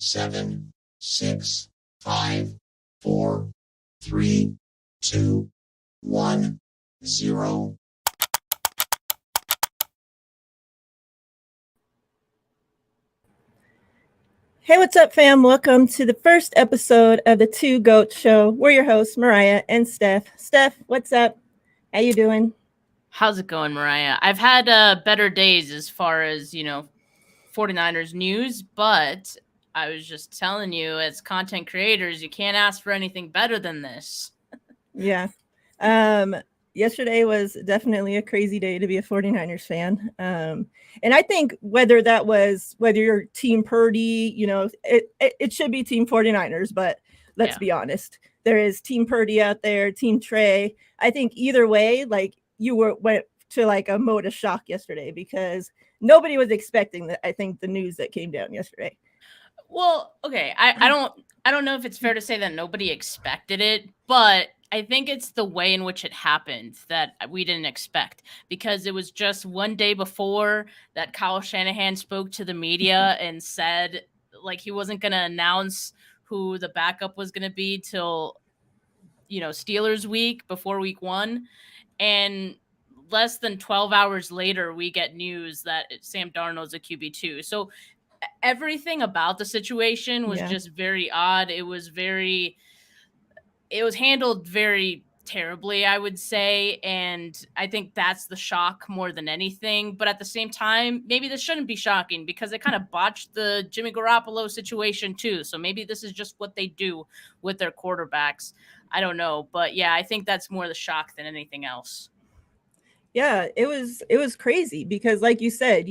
7, 6, 5, 4, 3, 2, 1, 0. Hey, what's up, fam? Welcome to the first episode of the Two Goats Show. We're your hosts, Miriah and Steph. Steph, what's up? How you doing? How's it going, Miriah? I've had better days as far as, 49ers news, but I was just telling you, as content creators, you can't ask for anything better than this. Yeah. Yesterday was definitely a crazy day to be a 49ers fan. And I think whether you're Team Purdy, it should be Team 49ers, but let's be honest. There is Team Purdy out there, Team Trey. I think either way, like went to like a mode of shock yesterday because nobody was expecting that. I think the news that came down yesterday. Well, okay, I don't know if it's fair to say that nobody expected it, but I think it's the way in which it happened that we didn't expect, because it was just one day before that Kyle Shanahan spoke to the media and said like he wasn't going to announce who the backup was going to be till Steelers week, before week 1, and less than 12 hours later we get news that Sam Darnold's a QB2. So everything about the situation was just very odd. It was handled very terribly, I would say, and I think that's the shock more than anything. But at the same time, maybe this shouldn't be shocking because it kind of botched the Jimmy Garoppolo situation too. So maybe this is just what they do with their quarterbacks. I don't know, but yeah, I think that's more the shock than anything else. Yeah, it was crazy because, like you said,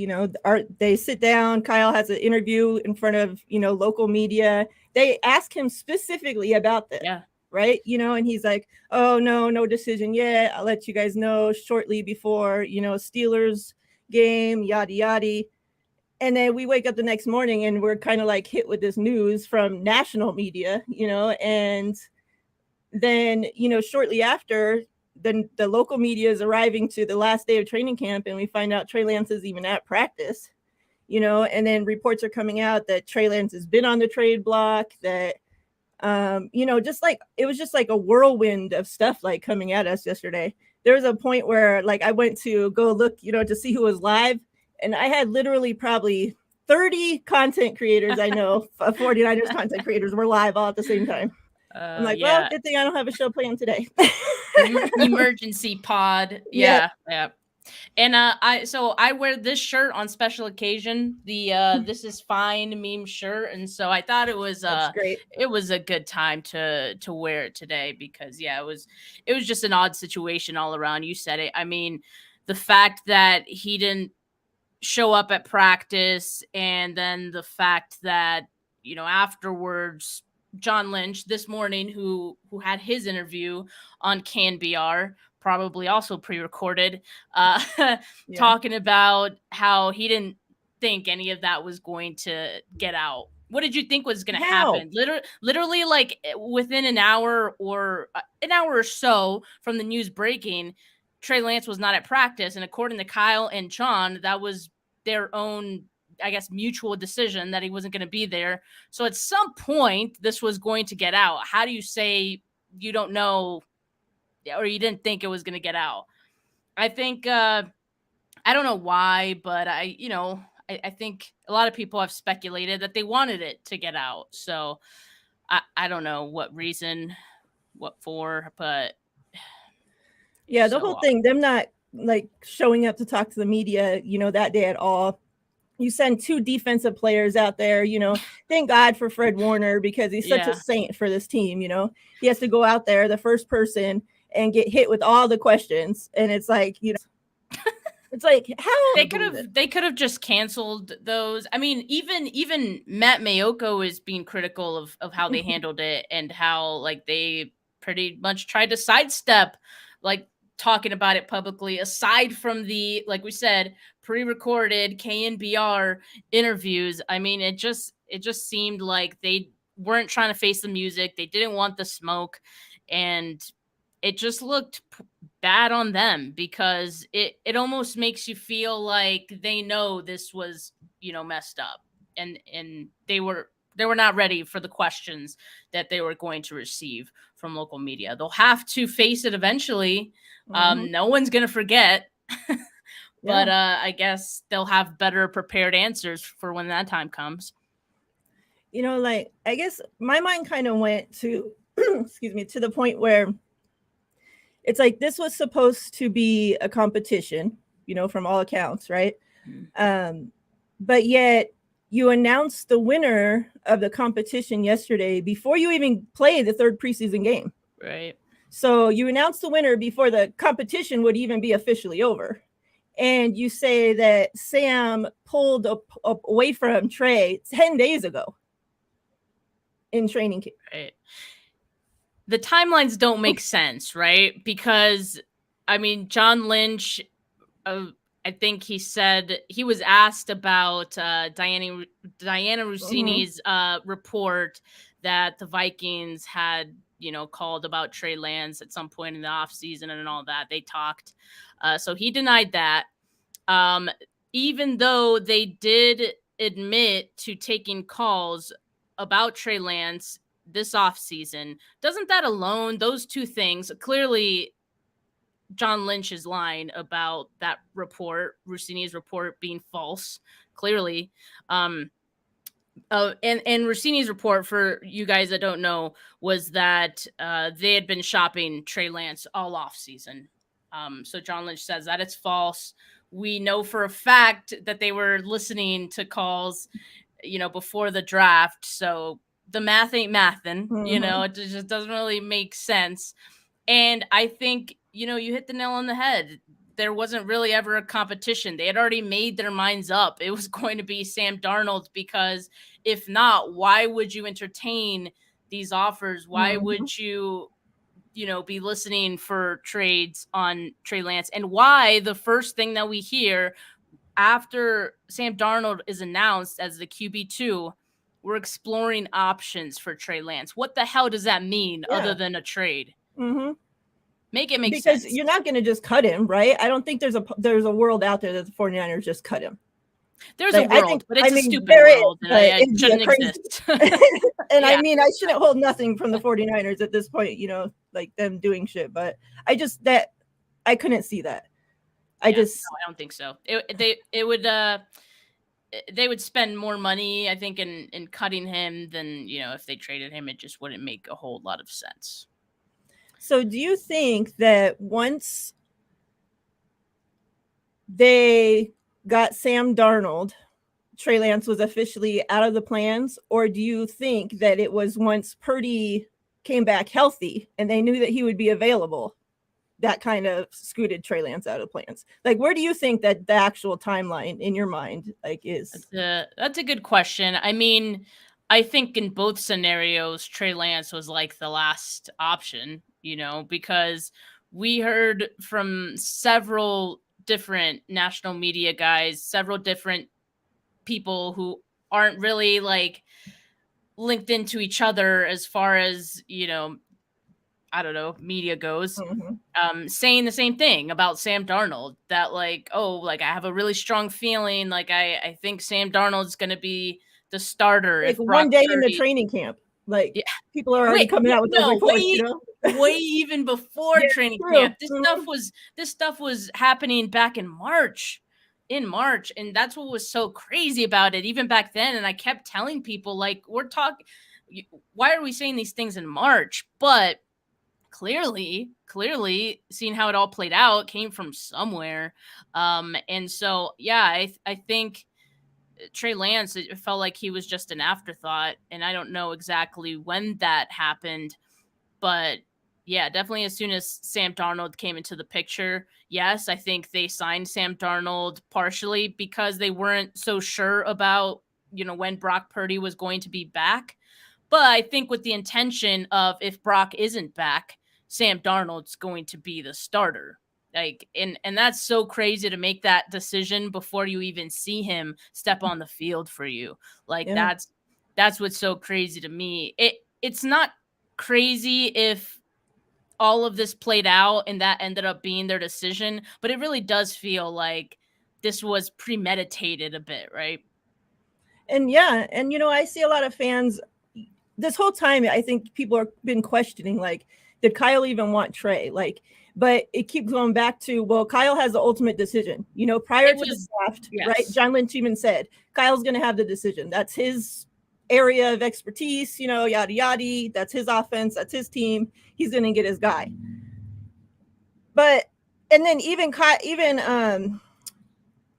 they sit down. Kyle has an interview in front of local media. They ask him specifically about this, right? And he's like, "Oh no decision yet. I'll let you guys know shortly before Steelers game, yada yada." And then we wake up the next morning and we're kind of like hit with this news from national media, and then shortly after, then the local media is arriving to the last day of training camp and we find out Trey Lance is even at practice, and then reports are coming out that Trey Lance has been on the trade block, that, just like, it was just like a whirlwind of stuff like coming at us yesterday. There was a point where like I went to go look, to see who was live, and I had literally probably 30 content creators I know, 49ers content creators were live all at the same time. I'm like, well, good thing I don't have a show planned today. Emergency pod. Yeah. And I wear this shirt on special occasion, the This Is Fine meme shirt, and so I thought it was great. It was a good time to wear it today because it was just an odd situation all around. You said it. I mean, the fact that he didn't show up at practice, and then the fact that afterwards John Lynch this morning, who had his interview on CanBR, probably also pre-recorded, talking about how he didn't think any of that was going to get out. What did you think was going to happen? Literally, like within an hour or so from the news breaking, Trey Lance was not at practice, and according to Kyle and John, that was their own, I guess, mutual decision that he wasn't going to be there. So at some point, this was going to get out. How do you say you don't know, or you didn't think it was going to get out? I think, I don't know why, but I think a lot of people have speculated that they wanted it to get out. So I don't know what reason, what for, but yeah, the whole thing, them not like showing up to talk to the media, that day at all. You send 2 defensive players out there, thank God for Fred Warner because he's such a saint for this team. He has to go out there, the first person, and get hit with all the questions. And it's like, it's like, how they could have just canceled those. I mean, even Matt Mayoko is being critical of how they handled it and how like they pretty much tried to sidestep like talking about it publicly, aside from the, like we said, pre-recorded KNBR interviews. I mean, it just seemed like they weren't trying to face the music. They didn't want the smoke, and it just looked bad on them because it almost makes you feel like they know this was, messed up, and they were not ready for the questions that they were going to receive from local media. They'll have to face it eventually. No one's going to forget. But I guess they'll have better prepared answers for when that time comes. You know, like, I guess my mind kind of went to, excuse me, to the point where it's like this was supposed to be a competition, you know, from all accounts, right? But yet you announced the winner of the competition yesterday before you even play the third preseason game. Right. So you announced the winner before the competition would even be officially over. And you say that Sam pulled up away from Trey 10 days ago in training camp. Right. The timelines don't make sense, right? Because, I mean, John Lynch, I think he said he was asked about Diana Rossini's report that the Vikings had, you know, called about Trey Lance at some point in the offseason and all that. They talked. So he denied that. Even though they did admit to taking calls about Trey Lance this offseason, doesn't that alone, those two things, clearly John Lynch's line about that report, Rossini's report, being false, clearly. And Rossini's report, for you guys that don't know, was that they had been shopping Trey Lance all off season. So John Lynch says that it's false. We know for a fact that they were listening to calls, you know, before the draft. So the math ain't mathin', you know, it just doesn't really make sense. And I think, you know, you hit the nail on the head. There wasn't really ever a competition. They had already made their minds up. It was going to be Sam Darnold, because if not, why would you entertain these offers? Why would you, you know, be listening for trades on Trey Lance? And why the first thing that we hear after Sam Darnold is announced as the QB2, we're exploring options for Trey Lance. What the hell does that mean other than a trade? Make it make sense. Because you're not going to just cut him, right? I don't think there's a world out there that the 49ers just cut him. There's a world, but it's a stupid world, and it shouldn't exist. And I mean, I shouldn't hold nothing from the 49ers at this point, you know, like them doing shit. But I couldn't see that. No, I don't think so. They would spend more money, I think, in cutting him than, you know, if they traded him. It just wouldn't make a whole lot of sense. So do you think that once they got Sam Darnold, Trey Lance was officially out of the plans? Or do you think that it was once Purdy came back healthy and they knew that he would be available, that kind of scooted Trey Lance out of plans? Like, where do you think that the actual timeline in your mind is? That's a good question. I mean, I think in both scenarios, Trey Lance was like the last option, you know, because we heard from several different national media guys, several different people who aren't really like linked into each other as far as, you know, I don't know, media goes, saying the same thing about Sam Darnold, that like, oh, like I have a really strong feeling, like I think Sam Darnold's going to be the starter. Like one day in the training camp, like people are already coming out with those reports, you know? Way even before training camp. This stuff was happening back in March. And that's what was so crazy about it, even back then. And I kept telling people, like, why are we saying these things in March? But clearly seeing how it all played out came from somewhere. And so, yeah, I think Trey Lance, it felt like he was just an afterthought. And I don't know exactly when that happened, but yeah, definitely as soon as Sam Darnold came into the picture, yes, I think they signed Sam Darnold partially because they weren't so sure about, you know, when Brock Purdy was going to be back. But I think with the intention of, if Brock isn't back, Sam Darnold's going to be the starter. Like, and that's so crazy to make that decision before you even see him step on the field for you. Like, that's what's so crazy to me. It's not crazy if all of this played out and that ended up being their decision, but it really does feel like this was premeditated a bit, right? And yeah, and I see a lot of fans this whole time. I think people have been questioning, like, did Kyle even want Trey? Like, but it keeps going back to, well, Kyle has the ultimate decision. Prior to the draft, yes. Right? John Lynch even said Kyle's going to have the decision. That's his area of expertise. Yada yada. That's his offense. That's his team. He's going to get his guy. But and then even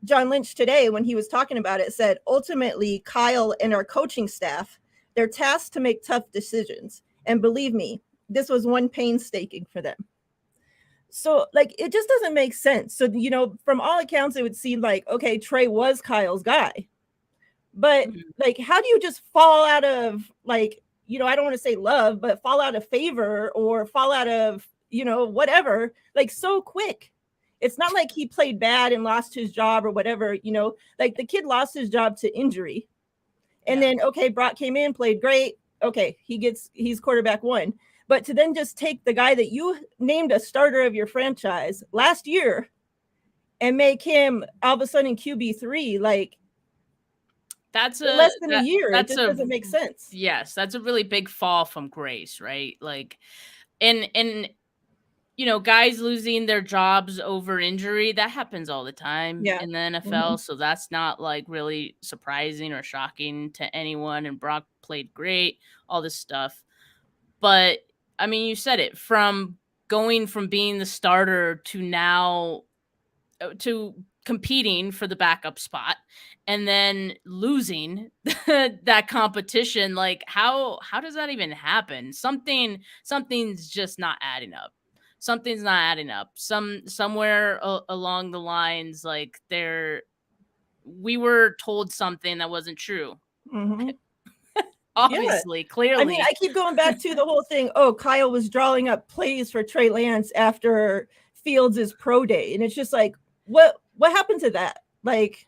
John Lynch today, when he was talking about it, said ultimately Kyle and our coaching staff, they're tasked to make tough decisions. And believe me, this was one painstaking for them. So, like, it just doesn't make sense. So, from all accounts, it would seem like, okay, Trey was Kyle's guy. But, like, how do you just fall out of, like, I don't want to say love, but fall out of favor or fall out of, whatever, like, so quick? It's not like he played bad and lost his job or whatever, like the kid lost his job to injury. And then, okay, Brock came in, played great. Okay, he's quarterback one. But to then just take the guy that you named a starter of your franchise last year and make him all of a sudden QB3, like, that's less than a year. It just doesn't make sense. Yes, that's a really big fall from grace, right? Like, and guys losing their jobs over injury, that happens all the time in the NFL. Mm-hmm. So that's not like really surprising or shocking to anyone. And Brock played great, all this stuff. But I mean, you said it, from going from being the starter to now to competing for the backup spot and then losing that competition. Like, how does that even happen? Something's just not adding up. Something's not adding up. Somewhere along the lines, like, we were told something that wasn't true. Mm-hmm. Obviously, clearly. I mean, I keep going back to the whole thing. Oh, Kyle was drawing up plays for Trey Lance after Fields' pro day. And it's just like, what happened to that? Like,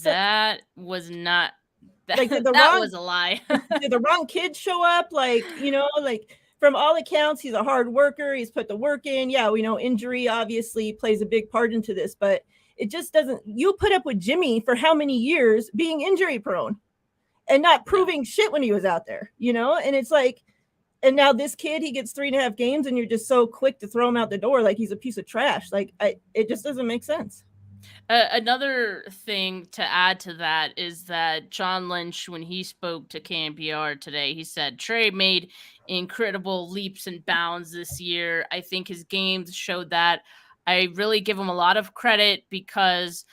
that was not, like, that was a lie. Did the wrong kid show up? Like, like, from all accounts, he's a hard worker. He's put the work in. Yeah, we know injury obviously plays a big part into this, but it just doesn't. You put up with Jimmy for how many years being injury prone and not proving shit when he was out there, and it's like, and now this kid, he gets 3.5 games and you're just so quick to throw him out the door like he's a piece of trash. Like, it just doesn't make sense. Another thing to add to that is that John Lynch, when he spoke to KNPR today, he said Trey made incredible leaps and bounds this year. I think his games showed that. I really give him a lot of credit because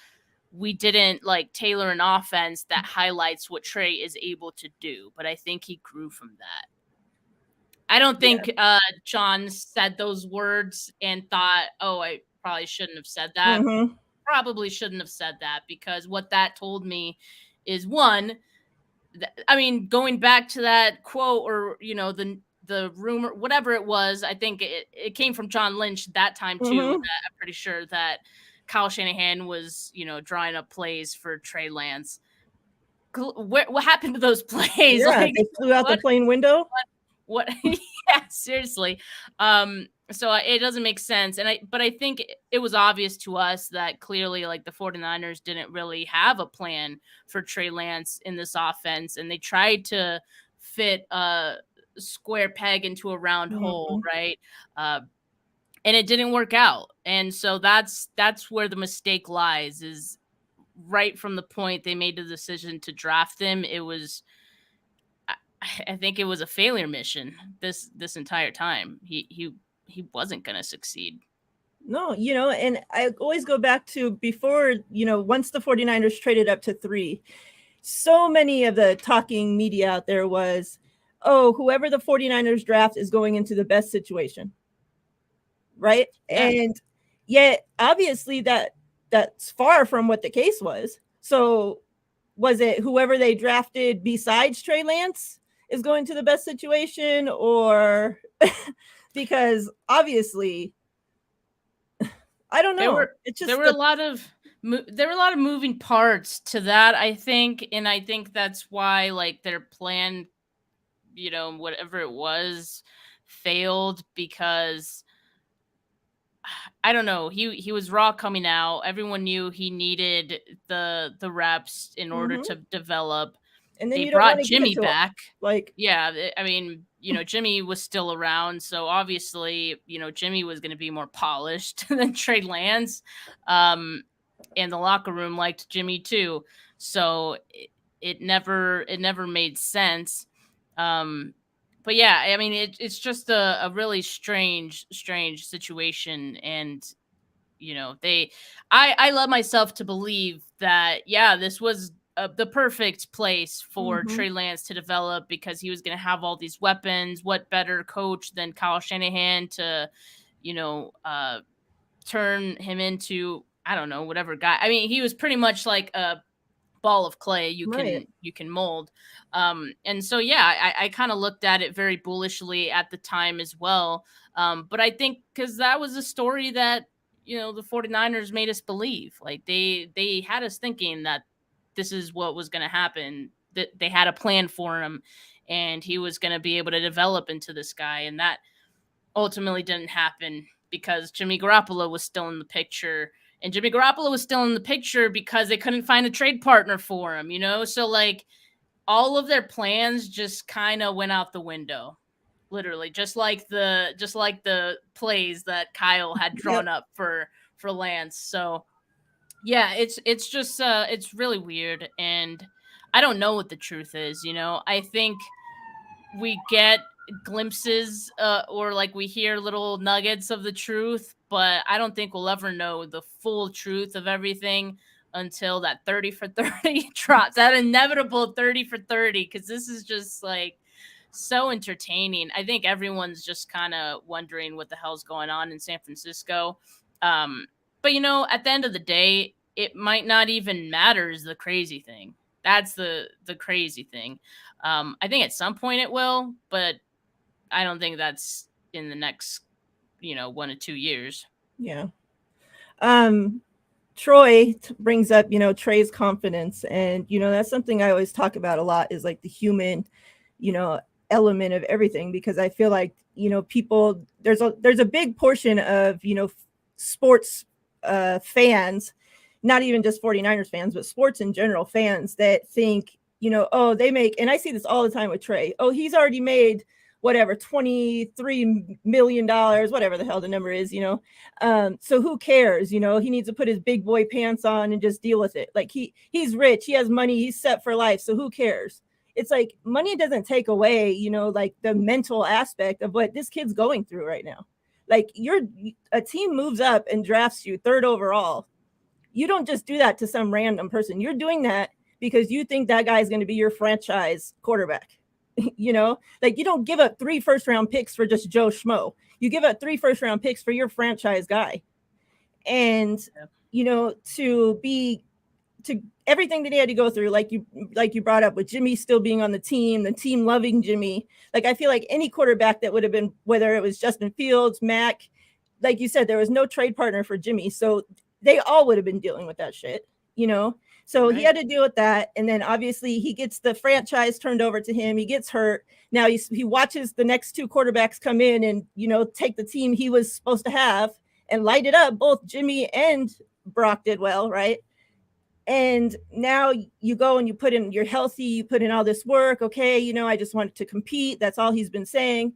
we didn't like tailor an offense that highlights what Trey is able to do, but I think he grew from that. I don't think John said those words and thought, oh, I probably shouldn't have said that. Mm-hmm. Probably shouldn't have said that, because what that told me is, one, I mean, going back to that quote or, the rumor, whatever it was, I think it came from John Lynch that time too. Mm-hmm. I'm pretty sure that Kyle Shanahan was, drawing up plays for Trey Lance. What happened to those plays? Yeah, like, they flew out the plane window. What? Yeah, seriously. So it doesn't make sense. But I think it was obvious to us that clearly, like, the 49ers didn't really have a plan for Trey Lance in this offense. And they tried to fit a square peg into a round hole, right? And it didn't work out. And so that's where the mistake lies, is right from the point they made the decision to draft him. It was, I think it was a failure mission this entire time. He wasn't going to succeed. No, and I always go back to before, once the 49ers traded up to 3, so many of the talking media out there was, oh, whoever the 49ers draft is going into the best situation. Right. Yeah. And yet, obviously, that's far from what the case was. So was it whoever they drafted besides Trey Lance is going to the best situation, or because obviously, I don't know. There were a lot of moving parts to that, I think, and I think that's why, like, their plan, whatever it was, failed, because I don't know. He was raw coming out. Everyone knew he needed the reps in order to develop. And then They you don't brought want to give it Jimmy to him. back. Like, yeah, I mean, Jimmy was still around, so obviously, Jimmy was going to be more polished than Trey Lance. And the locker room liked Jimmy too. So it never made sense. But yeah, I mean, it's just a really strange situation. And, I love myself to believe that, yeah, this was the perfect place for Trey Lance to develop, because he was going to have all these weapons. What better coach than Kyle Shanahan to, turn him into, I don't know, whatever guy. I mean, he was pretty much like a ball of clay you can mold. And so, yeah, I kind of looked at it very bullishly at the time as well. But I think because that was a story that, the 49ers made us believe. Like, they had us thinking that this is what was going to happen, that they had a plan for him and he was going to be able to develop into this guy. And that ultimately didn't happen because Jimmy Garoppolo was still in the picture. And Jimmy Garoppolo was still in the picture because they couldn't find a trade partner for him, So, like, all of their plans just kind of went out the window, literally, just like the plays that Kyle had drawn up for Lance. So, yeah, it's just it's really weird, and I don't know what the truth is. I think we get glimpses or like we hear little nuggets of the truth, but I don't think we'll ever know the full truth of everything until that 30 for 30 drops, that inevitable 30 for 30, because this is just like so entertaining. I think everyone's just kind of wondering what the hell's going on in San Francisco. But at the end of the day, it might not even matter is the crazy thing. That's the crazy thing. I think at some point it will, but I don't think that's in the next, 1 to 2 years. Yeah. Troy brings up, Trey's confidence. And, that's something I always talk about a lot is like the human, element of everything, because I feel like, people, there's a big portion of, sports fans, not even just 49ers fans, but sports in general fans that think, they make, and I see this all the time with Trey. Oh, he's already made whatever, $23 million, whatever the hell the number is, so who cares? He needs to put his big boy pants on and just deal with it. Like he's rich, he has money, he's set for life. So who cares? It's like money doesn't take away, like the mental aspect of what this kid's going through right now. Like a team moves up and drafts you 3rd overall. You don't just do that to some random person. You're doing that because you think that guy is going to be your franchise quarterback. Like you don't give up 3 first-round picks for just Joe Schmo. You give up 3 first-round picks for your franchise guy. And, to everything that he had to go through, like you brought up with Jimmy still being on the team loving Jimmy. Like, I feel like any quarterback that would have been, whether it was Justin Fields, Mac, like you said, there was no trade partner for Jimmy. So they all would have been dealing with that shit, So He had to deal with that. And then obviously he gets the franchise turned over to him. He gets hurt. Now he watches the next 2 quarterbacks come in and, take the team he was supposed to have and light it up. Both Jimmy and Brock did well, right? And now you go and you're healthy, you put in all this work. Okay, I just wanted to compete. That's all he's been saying.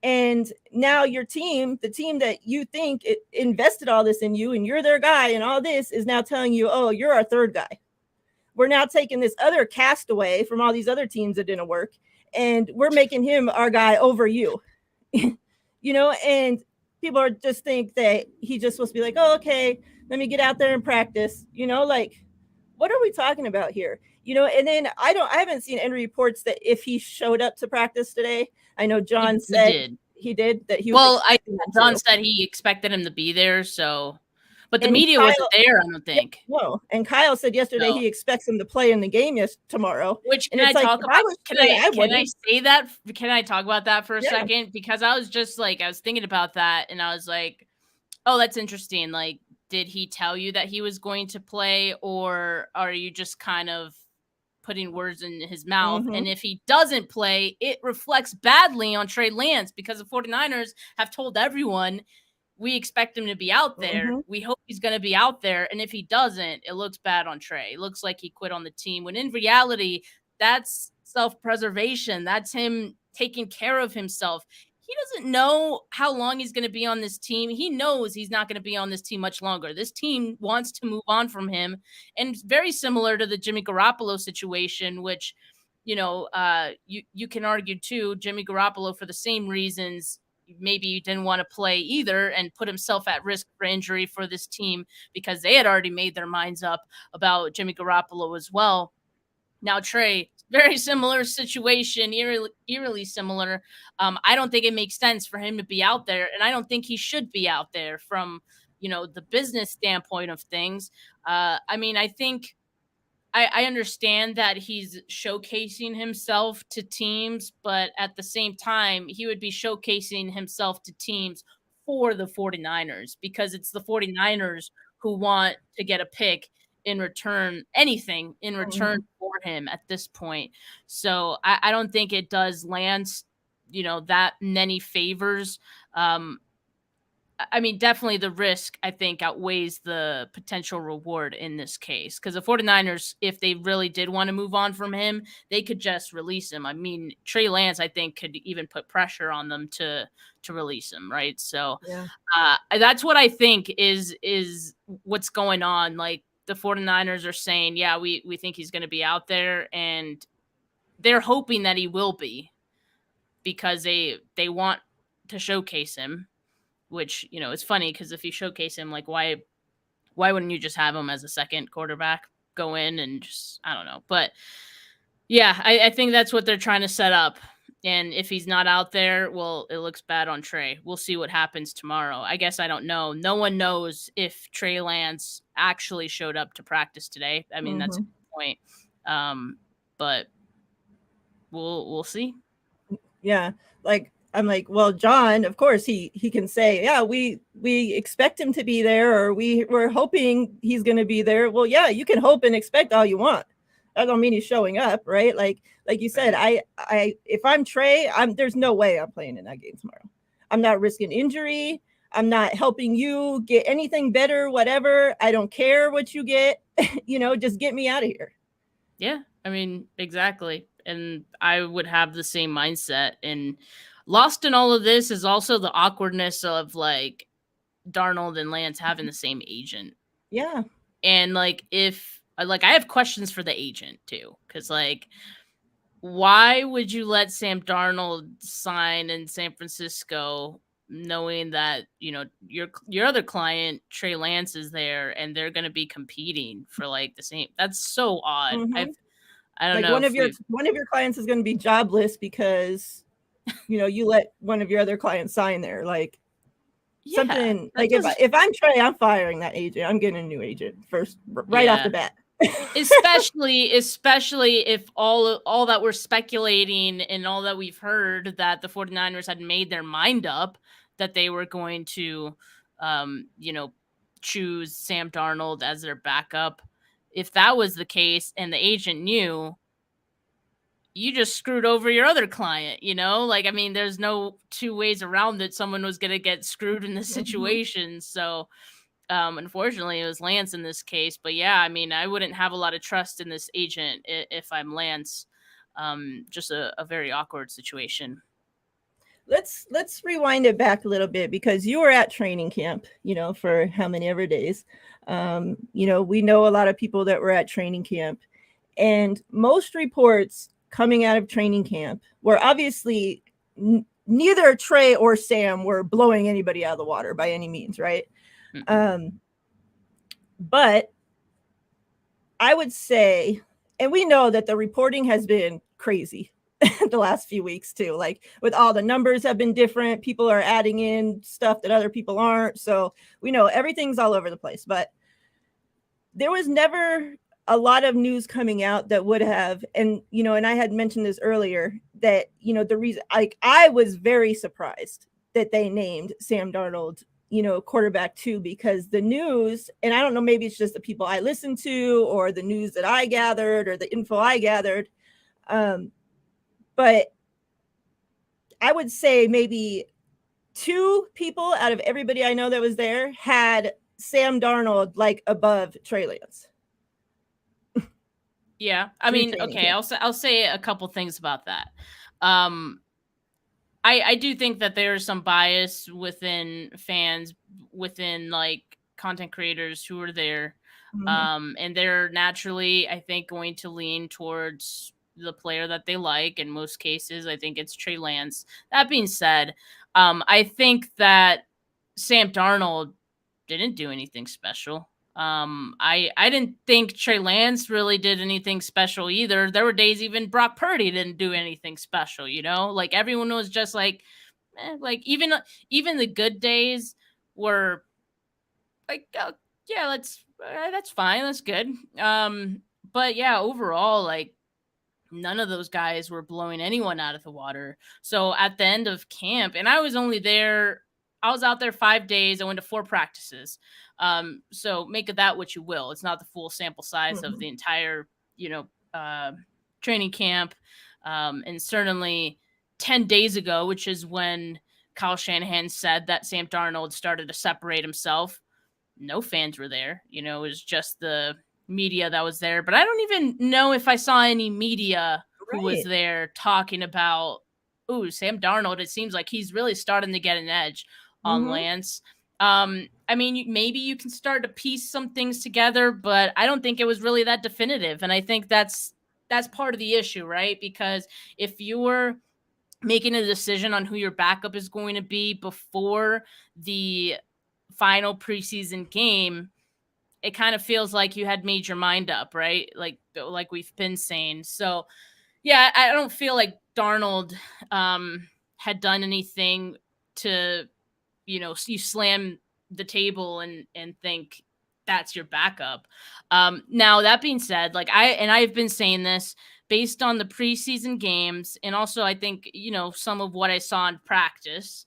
And now your team, the team that you think invested all this in you and you're their guy and all this, is now telling you, oh, you're our 3rd guy. We're now taking this other castaway from all these other teams that didn't work, and we're making him our guy over you. And people are just think that he's just supposed to be like, oh, okay, let me get out there and practice. Like, what are we talking about here? And then I haven't seen any reports that if he showed up to practice today. I know John said he did that. John said he expected him to be there. So, but the media wasn't there, I don't think. No. And Kyle said yesterday he expects him to play in the game tomorrow. Which can I talk about? Can I say that? Can I talk about that for a second? Because I was just like, I was thinking about that and I was like, oh, that's interesting. Like, did he tell you that he was going to play, or are you just kind of putting words in his mouth? And if he doesn't play, it reflects badly on Trey Lance, because the 49ers have told everyone we expect him to be out there. Mm-hmm. We hope he's going to be out there. And if he doesn't, it looks bad on Trey. It looks like he quit on the team, when in reality, that's self-preservation. That's him taking care of himself. He doesn't know how long he's going to be on this team. He knows he's not going to be on this team much longer. This team wants to move on from him. And very similar to the Jimmy Garoppolo situation, which, you know, you can argue too, Jimmy Garoppolo, for the same reasons, maybe he didn't want to play either and put himself at risk for injury for this team, because they had already made their minds up about Jimmy Garoppolo as well. Now, Trey, very similar situation, eerily similar. I don't think it makes sense for him to be out there, and I don't think he should be out there from, you know, the business standpoint of things. I mean, I think I understand that he's showcasing himself to teams, but at the same time, he would be showcasing himself to teams for the 49ers, because it's the 49ers who want to get a pick in return, anything in return for him at this point. So I don't think it does Lance, you know, that many favors. I mean, definitely the risk, I think, outweighs the potential reward in this case. Because the 49ers, if they really did want to move on from him, they could just release him. I mean, Trey Lance, I think, could even put pressure on them to release him, right? So Yeah. That's what I think is what's going on. Like, the 49ers are saying, yeah, we think he's going to be out there, and they're hoping that he will be, because they want to showcase him. Which, you know, it's funny, because if you showcase him, like, why wouldn't you just have him as a second quarterback, go in and just, I don't know. But yeah, I think that's what they're trying to set up. And if he's not out there, well, it looks bad on Trey. We'll see what happens tomorrow. I guess I don't know. No one knows if Trey Lance actually showed up to practice today. I mean, that's a good point. But we'll see. Yeah. Like, I'm like, well, John, of course he can say, yeah, we expect him to be there, or we're hoping he's going to be there. Well, yeah, you can hope and expect all you want. That don't mean he's showing up, right? Like you said, I if I'm Trey, there's no way I'm playing in that game tomorrow. I'm not risking injury. I'm not helping you get anything better, whatever. I don't care what you get. You know, just get me out of here. Yeah, I mean, exactly. And I would have the same mindset. And lost in all of this is also the awkwardness of, like, Darnold and Lance having the same agent. Yeah. And, like, I have questions for the agent too, because, like, why would you let Sam Darnold sign in San Francisco, knowing that, you know, your other client, Trey Lance, is there, and they're going to be competing for, like, the same? That's so odd. I don't like, know. one of your clients is going to be jobless because, you know, you let one of your other clients sign there. Like, yeah, something like, if I'm Trey, I'm firing that agent. I'm getting a new agent first, right off the bat. especially if all that we're speculating and all that we've heard, that the 49ers had made their mind up that they were going to, you know, choose Sam Darnold as their backup. If that was the case and the agent knew, you just screwed over your other client, you know? Like, I mean, there's no two ways around it. Someone was going to get screwed in this situation. So, unfortunately, it was Lance in this case. But yeah, I mean, I wouldn't have a lot of trust in this agent if I'm Lance. Just a very awkward situation. Let's rewind it back a little bit, because you were at training camp, you know, for how many ever days. You know, we know a lot of people that were at training camp, and most reports coming out of training camp were obviously neither Trey or Sam were blowing anybody out of the water by any means, right? But I would say, and we know that the reporting has been crazy the last few weeks too, like, with all the numbers have been different. People are adding in stuff that other people aren't. So we know everything's all over the place, but there was never a lot of news coming out that would have, and, you know, and I had mentioned this earlier, that, you know, the reason, like, I was very surprised that they named Sam Darnold, you know, quarterback 2, because the news, and I don't know, maybe it's just the people I listened to, or the news that I gathered, or the info I gathered. But I would say maybe 2 people out of everybody I know that was there had Sam Darnold like above Trey Lance. Yeah, I mean, okay, I'll say a couple things about that. I do think that there's some bias within fans, within like content creators who are there. And they're naturally, I think, going to lean towards the player that they like. In most cases, I think it's Trey Lance. That being said, I think that Sam Darnold didn't do anything special. I didn't think Trey Lance really did anything special either. There were days even Brock Purdy didn't do anything special, you know? Like everyone was just like like even the good days were like yeah, that's fine. That's good. But yeah, overall like none of those guys were blowing anyone out of the water. So at the end of camp, and I was out there 5 days. I went to 4 practices. So make of that what you will. It's not the full sample size of the entire, training camp. And certainly 10 days ago, which is when Kyle Shanahan said that Sam Darnold started to separate himself, no fans were there. It was just the media that was there. But I don't even know if I saw any media who was there talking about, ooh, Sam Darnold. It seems like he's really starting to get an edge on Lance. I mean, maybe you can start to piece some things together, but I don't think it was really that definitive. And I think that's part of the issue, right? Because if you're making a decision on who your backup is going to be before the final preseason game, it kind of feels like you had made your mind up, right? Like we've been saying. So yeah, I don't feel like Darnold had done anything to, you slam the table and think that's your backup. Now that being said, like I've been saying this based on the preseason games, and also I think, some of what I saw in practice.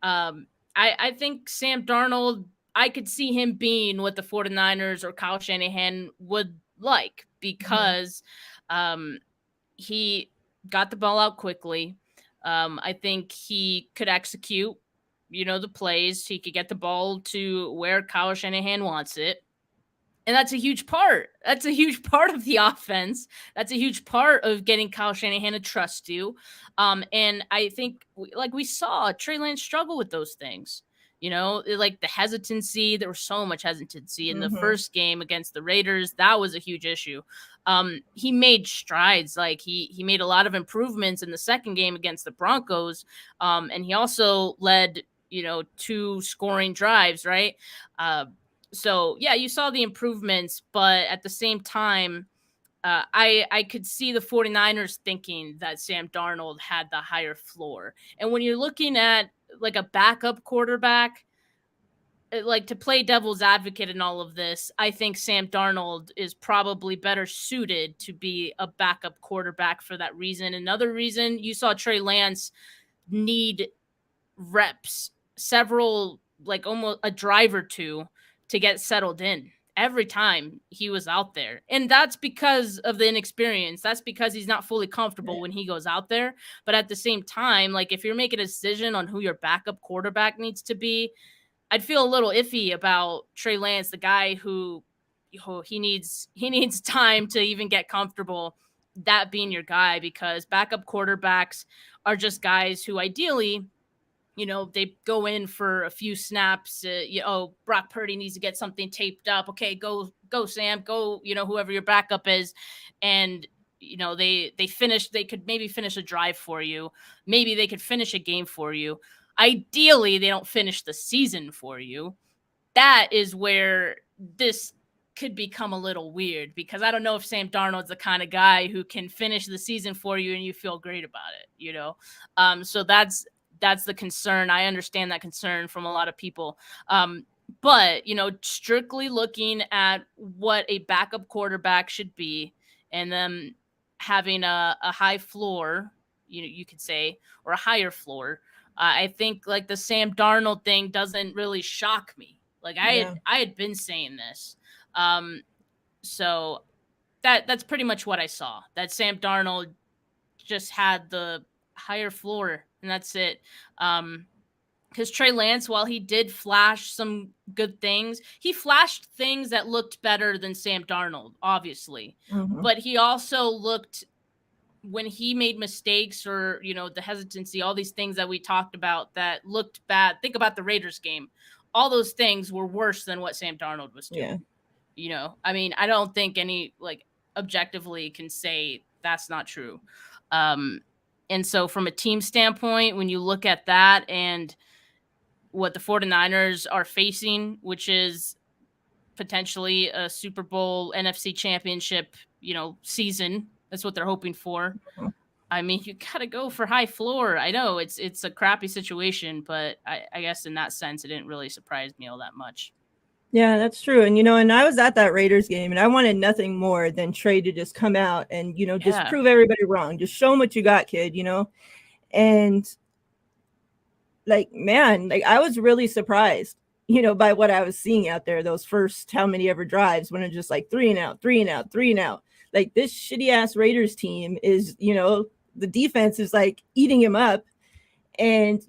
I think Sam Darnold, I could see him being what the 49ers or Kyle Shanahan would like, because he got the ball out quickly. I think he could execute, the plays. He could get the ball to where Kyle Shanahan wants it. And that's a huge part. That's a huge part of the offense. That's a huge part of getting Kyle Shanahan to trust you. And I think, like we saw, Trey Lance struggle with those things. Like the hesitancy. There was so much hesitancy in the first game against the Raiders. That was a huge issue. He made strides. Like he made a lot of improvements in the second game against the Broncos. And he also led, 2 scoring drives, right? So yeah, you saw the improvements, but at the same time, I could see the 49ers thinking that Sam Darnold had the higher floor. And when you're looking at like a backup quarterback, like to play devil's advocate in all of this, I think Sam Darnold is probably better suited to be a backup quarterback for that reason. Another reason, you saw Trey Lance need reps, several, like almost a drive or two to get settled in every time he was out there. And that's because of the inexperience. That's because he's not fully comfortable when he goes out there. But at the same time, like if you're making a decision on who your backup quarterback needs to be, I'd feel a little iffy about Trey Lance, the guy who he needs time to even get comfortable, that being your guy, because backup quarterbacks are just guys who ideally, they go in for a few snaps. Brock Purdy needs to get something taped up. Okay, go Sam, go, whoever your backup is. And, they could maybe finish a drive for you. Maybe they could finish a game for you. Ideally, they don't finish the season for you. That is where this could become a little weird, because I don't know if Sam Darnold's the kind of guy who can finish the season for you and you feel great about it, so that's the concern. I understand that concern from a lot of people. But, strictly looking at what a backup quarterback should be, and then having a high floor, you could say, or a higher floor, I think like the Sam Darnold thing doesn't really shock me. Like I had been saying this. So that's pretty much what I saw. That Sam Darnold just had the higher floor, and that's it. because Trey Lance, while he did flash some good things, he flashed things that looked better than Sam Darnold, obviously. But he also looked, when he made mistakes or, the hesitancy, all these things that we talked about that looked bad. Think about the Raiders game. All those things were worse than what Sam Darnold was doing. Yeah. I mean, I don't think any, objectively can say that's not true. And so from a team standpoint, when you look at that and what the 49ers are facing, which is potentially a Super Bowl NFC championship, season, that's what they're hoping for. I mean, you got to go for high floor. I know it's a crappy situation, but I guess in that sense, it didn't really surprise me all that much. Yeah, that's true. And, and I was at that Raiders game, and I wanted nothing more than Trey to just come out and, just prove everybody wrong. Just show them what you got, kid, And, man, I was really surprised, by what I was seeing out there, those first how many ever drives when it's just 3 and out, 3 and out, 3 and out. This shitty ass Raiders team is, the defense is eating him up. And,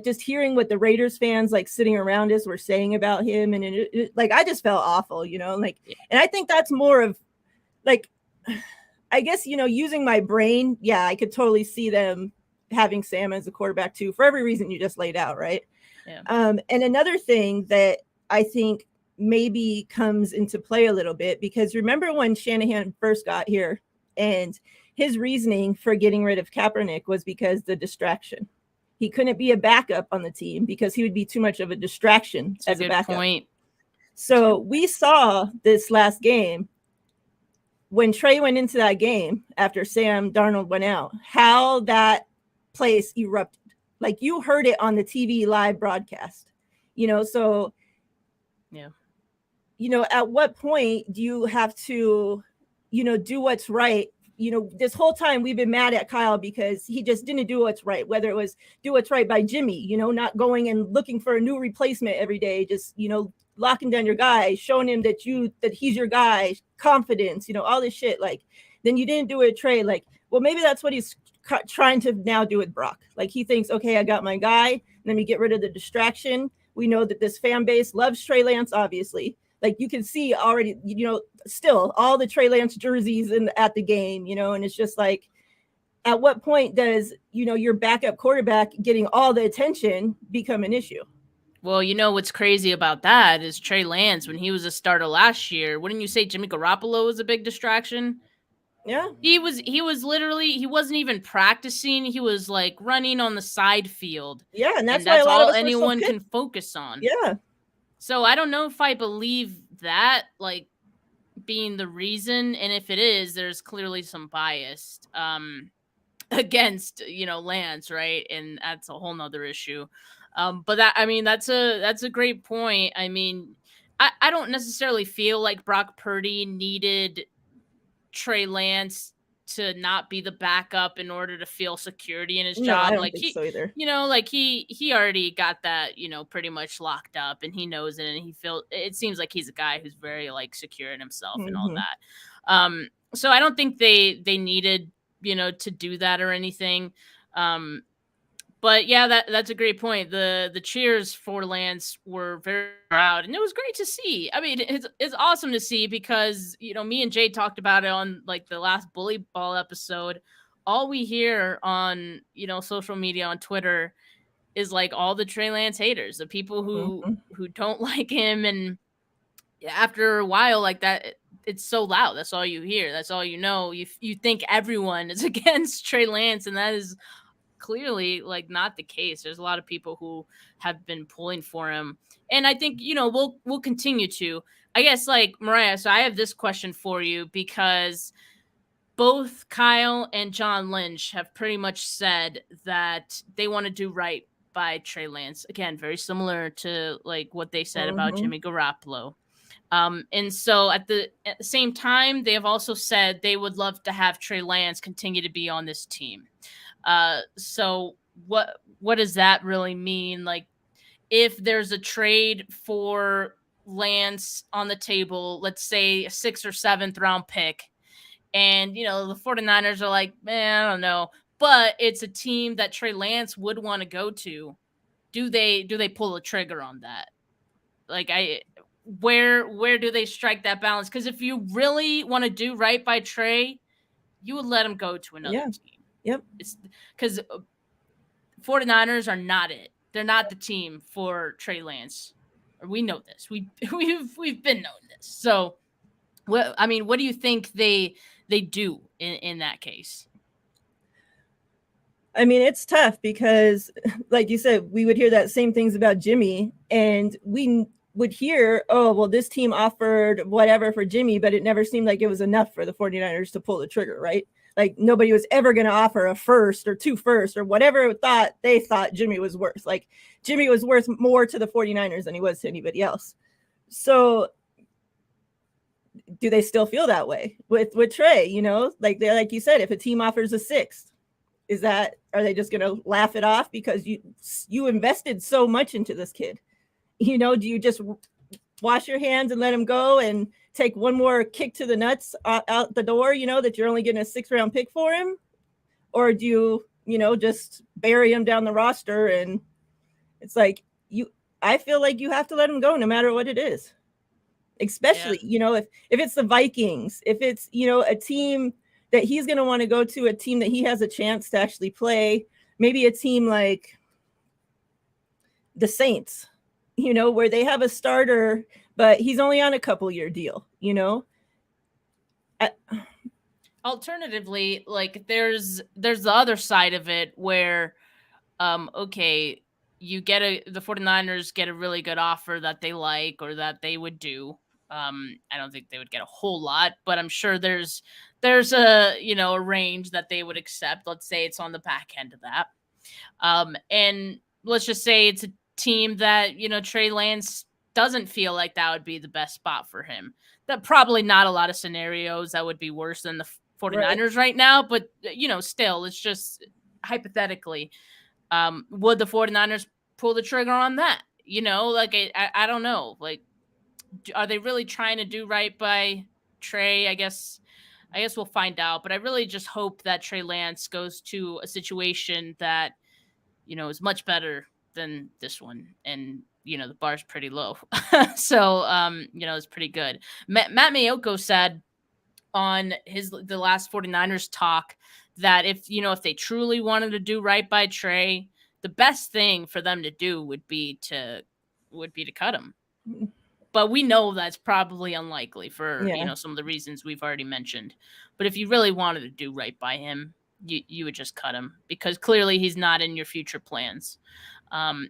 just hearing what the Raiders fans sitting around us were saying about him. And I just felt awful, and I think that's more of I guess, using my brain. Yeah, I could totally see them having Sam as a quarterback too, for every reason you just laid out. Right. Yeah. And another thing that I think maybe comes into play a little bit, because remember when Shanahan first got here and his reasoning for getting rid of Kaepernick was because the distraction. He couldn't be a backup on the team because he would be too much of a distraction as a backup. Point. So we saw this last game when Trey went into that game after Sam Darnold went out, how that place erupted. You heard it on the TV live broadcast, so, yeah. At what point do you have to, do what's right? This whole time we've been mad at Kyle because he just didn't do what's right, whether it was do what's right by Jimmy, not going and looking for a new replacement every day, just, locking down your guy, showing him that he's your guy, confidence, all this shit. Then you didn't do it, Trey. Well, maybe that's what he's trying to now do with Brock. He thinks, okay, I got my guy. Let me get rid of the distraction. We know that this fan base loves Trey Lance, obviously. You can see already, still all the Trey Lance jerseys at the game, and it's just at what point does, your backup quarterback getting all the attention become an issue? Well, what's crazy about that is Trey Lance, when he was a starter last year, wouldn't you say Jimmy Garoppolo was a big distraction? Yeah. He was literally, he wasn't even practicing. He was running on the side field. Yeah. And that's why a lot all of us anyone can focus on. Yeah. So I don't know if I believe that being the reason. And if it is, there's clearly some bias against, Lance. Right. And that's a whole nother issue. But that's a great point. I mean, I don't necessarily feel like Brock Purdy needed Trey Lance to not be the backup in order to feel security in his job. I don't think so either. He already got that, pretty much locked up, and he knows it, and it seems like he's a guy who's very secure in himself and all that. So I don't think they needed, to do that or anything. But yeah, that's a great point. The cheers for Lance were very proud, and it was great to see. I mean, it's awesome to see because, me and Jay talked about it on the last Bully Ball episode. All we hear on, social media, on Twitter, is all the Trey Lance haters, the people who don't like him. And after a while that, it's so loud. That's all you hear. That's all you know. You think everyone is against Trey Lance, and that is clearly not the case. There's a lot of people who have been pulling for him, and I think we'll continue to. I guess Miriah, so I have this question for you, because both Kyle and John Lynch have pretty much said that they want to do right by Trey Lance. Again, very similar to what they said about Jimmy Garoppolo. And so at the same time, they have also said they would love to have Trey Lance continue to be on this team. So what does that really mean? If there's a trade for Lance on the table, let's say a 6th or 7th round pick, and the 49ers are man, I don't know, but it's a team that Trey Lance would want to go to. do they pull the trigger on that? Like, where do they strike that balance? Because if you really want to do right by Trey, you would let him go to another team. Yep. It's because 49ers are not it. They're not the team for Trey Lance. We know this. We've been knowing this. So, what do you think they do in that case? I mean, it's tough because, like you said, we would hear that same things about Jimmy, and we would hear, oh, well, this team offered whatever for Jimmy, but it never seemed like it was enough for the 49ers to pull the trigger, right? Like, nobody was ever going to offer a first or 2 firsts or whatever they thought Jimmy was worth. Like, Jimmy was worth more to the 49ers than he was to anybody else. So do they still feel that way with Trey? You know, like you said, if a team offers a 6th, are they just going to laugh it off because you invested so much into this kid? You know, do you just wash your hands and let him go and take one more kick to the nuts out the door, you know, that you're only getting a 6th-round pick for him? Or do you know, just bury him down the roster? And it's like, I feel like you have to let him go no matter what it is. Especially, you know, if it's the Vikings, if it's, you know, a team that he's going to want to go to, a team that he has a chance to actually play, maybe a team like the Saints, you know, where they have a starter, but he's only on a couple-year deal, you know? Alternatively, like there's the other side of it where, okay, the 49ers get a really good offer that they like or that they would do. I don't think they would get a whole lot, but I'm sure there's a, you know, a range that they would accept. Let's say it's on the back end of that. And let's just say it's a team that, you know, Trey Lance doesn't feel like that would be the best spot for him. That probably not a lot of scenarios that would be worse than the 49ers right now, but, you know, still, it's just hypothetically, would the 49ers pull the trigger on that? You know, like, I don't know. Like, are they really trying to do right by Trey? I guess we'll find out, but I really just hope that Trey Lance goes to a situation that, you know, is much better than this one. And, you know, the bar's pretty low. So, you know, it's pretty good. Matt Mayoko said on the last 49ers talk that if they truly wanted to do right by Trey, the best thing for them to do would be to cut him. But we know that's probably unlikely for, you know, some of the reasons we've already mentioned. But if you really wanted to do right by him, you would just cut him, because clearly he's not in your future plans.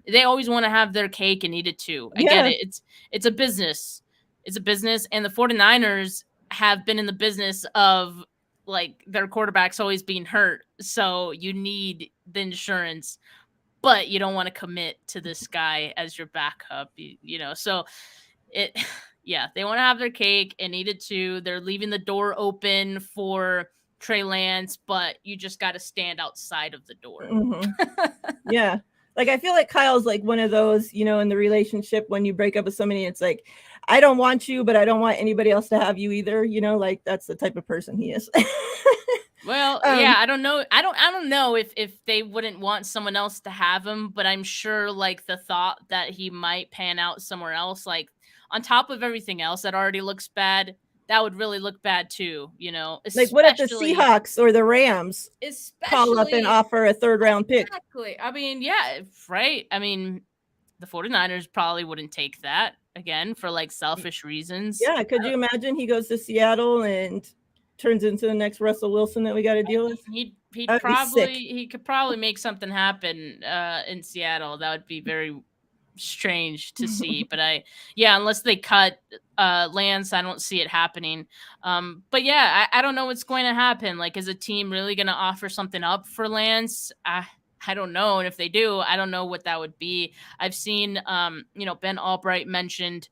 They always want to have their cake and eat it too. I get it. It's a business. It's a business. And the 49ers have been in the business of, like, their quarterback's always being hurt. So you need the insurance, but you don't want to commit to this guy as your backup, you know? So they want to have their cake and eat it too. They're leaving the door open for Trey Lance, but you just got to stand outside of the door. Yeah. Like, I feel like Kyle's like one of those, you know, in the relationship when you break up with somebody, it's like, I don't want you, but I don't want anybody else to have you either. You know, like, that's the type of person he is. Well, I don't know. I don't know if they wouldn't want someone else to have him, but I'm sure, like, the thought that he might pan out somewhere else, like, on top of everything else that already looks bad, that would really look bad too, you know? Like, what if the Seahawks or the Rams call up and offer a 3rd-round pick? Exactly. I mean, yeah, right. I mean, the 49ers probably wouldn't take that, again, for, like, selfish reasons. Yeah, could you imagine he goes to Seattle and turns into the next Russell Wilson that we got to deal with? He could probably make something happen in Seattle. That would be very strange to see. But unless they cut Lance, I don't see it happening. But yeah, I don't know what's going to happen. Like, is a team really going to offer something up for Lance? I don't know. And if they do, I don't know what that would be. I've seen, Ben Albright mentioned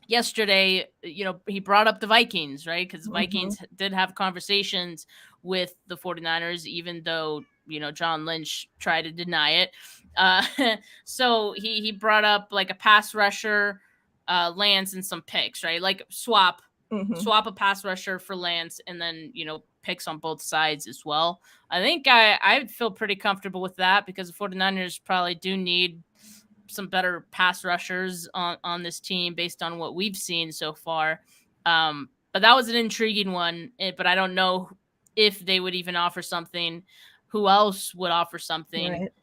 yesterday, he brought up the Vikings, right? Because the Vikings did have conversations with the 49ers, even though, John Lynch tried to deny it. So he brought up, like, a pass rusher, Lance, and some picks, right? Like, swap a pass rusher for Lance, and then, picks on both sides as well. I think I feel pretty comfortable with that because the 49ers probably do need some better pass rushers on this team based on what we've seen so far. But that was an intriguing one, but I don't know if they would even offer something. Who else would offer something? Right.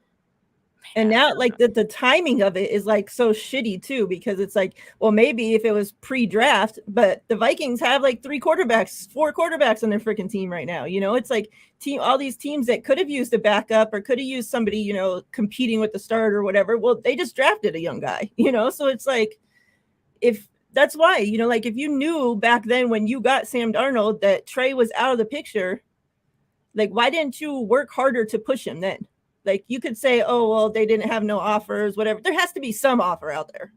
And now, like, the timing of it is like so shitty too, because it's like, well, maybe if it was pre-draft, but the Vikings have like 4 quarterbacks on their freaking team right now. You know, it's like all these teams that could have used a backup or could have used somebody, you know, competing with the start or whatever. Well, they just drafted a young guy, you know, so it's like, if that's why, you know, like if you knew back then when you got Sam Darnold that Trey was out of the picture, like, why didn't you work harder to push him then? Like, you could say, oh, well, they didn't have no offers, whatever. There has to be some offer out there.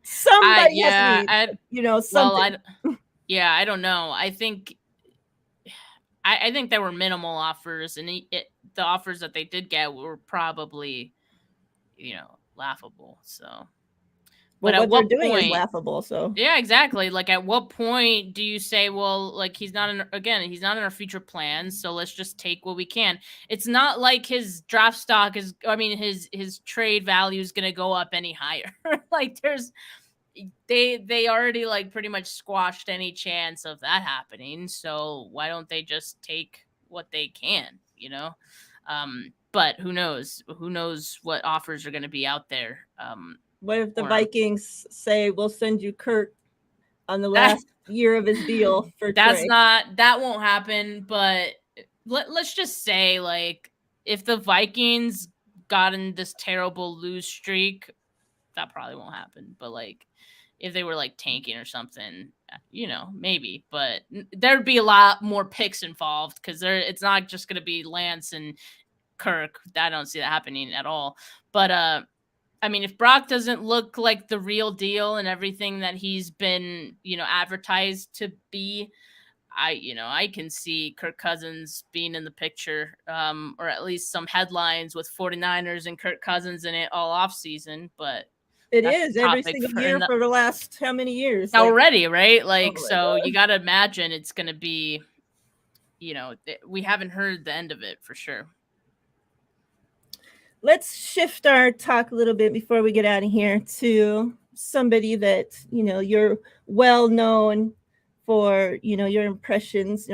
Somebody has to be, you know, something. Well, I don't know. I think there were minimal offers, and the offers that they did get were probably, you know, laughable. So, well, but what they're doing is laughable. So yeah, exactly. Like, at what point do you say, well, like, he's not in our future plans, so let's just take what we can? It's not like his draft stock is, I mean, his trade value is gonna go up any higher. Like, they already like pretty much squashed any chance of that happening. So why don't they just take what they can, you know? But who knows? Who knows what offers are going to be out there? What if the Vikings say, we'll send you Kirk on the last year of his deal for Trey? That won't happen. But let's just say, like, if the Vikings got in this terrible lose streak, that probably won't happen. But like, if they were like tanking or something, you know, maybe. But there'd be a lot more picks involved because it's not just going to be Lance and Kirk. I don't see that happening at all. But I mean, if Brock doesn't look like the real deal and everything that he's been, you know, advertised to be, I can see Kirk Cousins being in the picture, or at least some headlines with 49ers and Kirk Cousins in it all off season. But it is every single year for the last how many years already, right? Like, so you got to imagine it's going to be, you know, we haven't heard the end of it for sure. Let's shift our talk a little bit before we get out of here to somebody that, you know, you're well known for, you know, your impersonations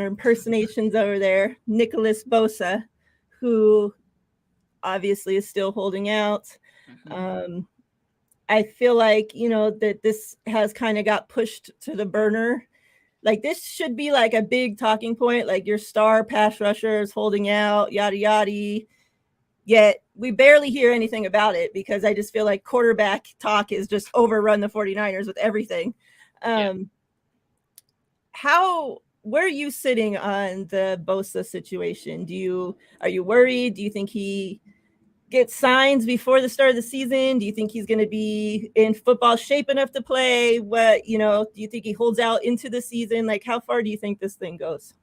over there, Nicholas Bosa, who obviously is still holding out. Mm-hmm. I feel like, you know, that this has kind of got pushed to the burner. Like, this should be like a big talking point, like your star pass rusher is holding out, yada, yada. Yet we barely hear anything about it because I just feel like quarterback talk is just overrun the 49ers with everything. Where are you sitting on the Bosa situation? Are you worried? Do you think he gets signs before the start of the season? Do you think he's going to be in football shape enough to play? What, you know, do you think he holds out into the season? Like, how far do you think this thing goes?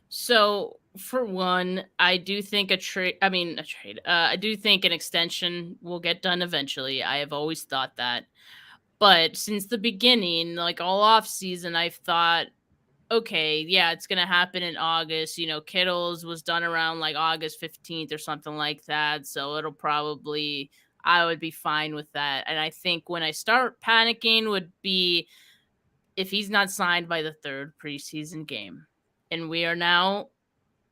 So, for one, I do think I do think an extension will get done eventually. I have always thought that. But since the beginning, like all off season, I've thought, okay, yeah, it's going to happen in August. You know, Kittle's was done around like August 15th or something like that. So I would be fine with that. And I think when I start panicking would be if he's not signed by the 3rd preseason game. And we are now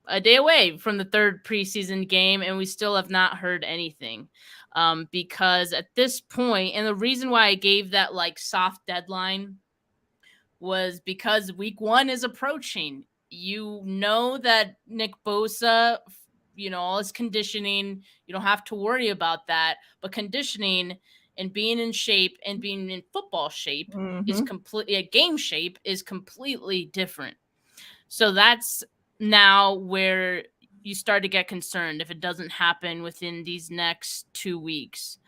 a day away from the 3rd preseason game, and we still have not heard anything. Because at this point, and the reason why I gave that like soft deadline was because week 1 is approaching. You know that Nick Bosa, you know, all his conditioning, you don't have to worry about that. But conditioning and being in shape and being in football shape is completely, game shape is completely different. So that's now where you start to get concerned if it doesn't happen within these next 2 weeks.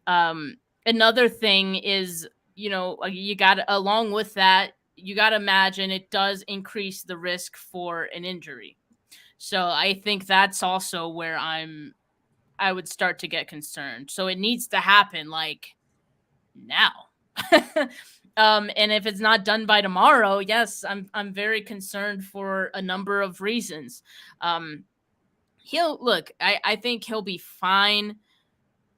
Another thing is, you know, you got to, along with that, you got to imagine it does increase the risk for an injury. So I think that's also where I would start to get concerned. So it needs to happen like now. And if it's not done by tomorrow, yes, I'm very concerned for a number of reasons. I think he'll be fine,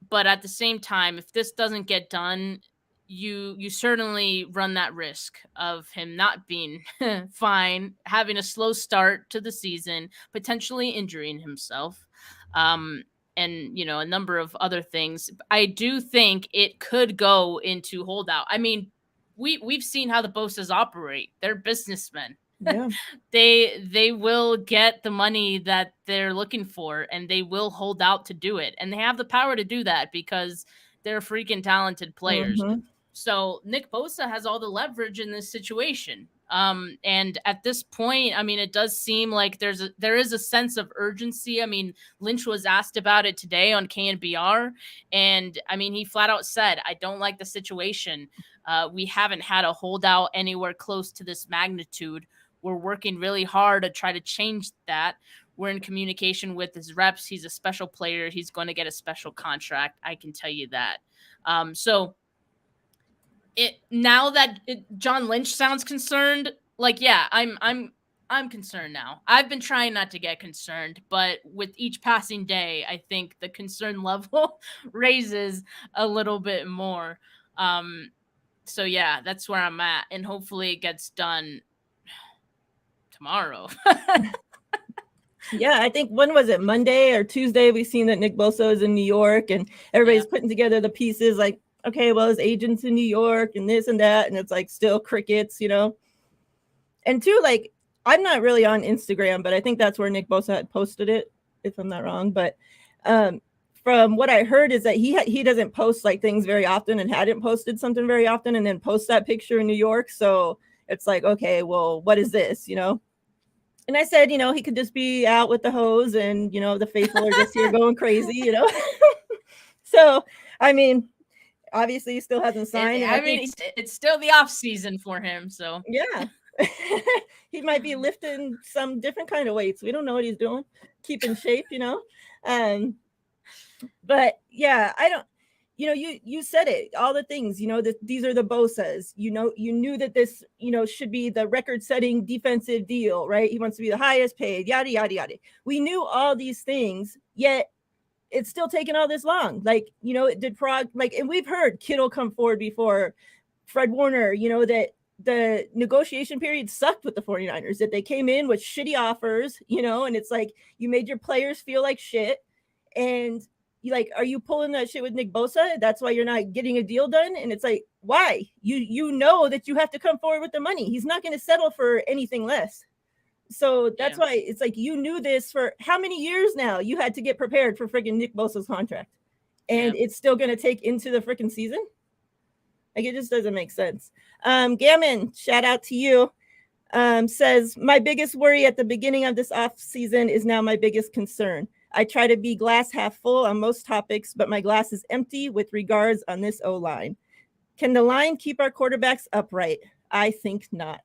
but at the same time, if this doesn't get done, you certainly run that risk of him not being fine, having a slow start to the season, potentially injuring himself. And a number of other things. I do think it could go into holdout. I mean, we've seen how the Bosas operate. They're businessmen. Yeah. They will get the money that they're looking for, and they will hold out to do it. And they have the power to do that because they're freaking talented players. Mm-hmm. So Nick Bosa has all the leverage in this situation. And at this point, I mean, it does seem like there is a sense of urgency. I mean, Lynch was asked about it today on KNBR, and I mean, he flat out said, "I don't like the situation. We haven't had a holdout anywhere close to this magnitude. We're working really hard to try to change that. We're in communication with his reps. He's a special player. He's going to get a special contract. I can tell you that." So now that John Lynch sounds concerned, like, yeah, I'm concerned now. I've been trying not to get concerned, but with each passing day, I think the concern level raises a little bit more. So yeah, that's where I'm at, and hopefully it gets done tomorrow. Yeah, I think when was it, Monday or Tuesday? We've seen that Nick Bosa is in New York, and everybody's putting together the pieces. Like, okay, well, his agent's in New York, and this and that, and it's like still crickets, And two, like, I'm not really on Instagram, but I think that's where Nick Bosa had posted it, if I'm not wrong. But from what I heard is that he doesn't post like things very often, and hadn't posted something very often, and then post that picture in New York. So it's like, okay, well, what is this, And I said, he could just be out with the hose, and, the faithful are just here going crazy, So, I mean, obviously he still hasn't signed. It's still the off season for him. So, yeah, he might be lifting some different kind of weights. We don't know what he's doing. Keep in shape, But yeah, I don't. You said it, all the things, that these are the Bosas, you knew that this, should be the record-setting defensive deal, right? He wants to be the highest paid, yada, yada, yada. We knew all these things, yet it's still taking all this long. Like, it did and we've heard Kittle come forward before, Fred Warner, that the negotiation period sucked with the 49ers, that they came in with shitty offers, and it's like, you made your players feel like shit. And are you pulling that shit with Nick Bosa? That's why you're not getting a deal done. And it's like, why? You know that you have to come forward with the money. He's not going to settle for anything less. So that's why it's like, you knew this for how many years now? You had to get prepared for freaking Nick Bosa's contract, and it's still going to take into the freaking season. Like, it just doesn't make sense. Gammon, shout out to you. Says, my biggest worry at the beginning of this off season is now my biggest concern. I try to be glass half full on most topics, but my glass is empty with regards on this O-line. Can the line keep our quarterbacks upright? I think not.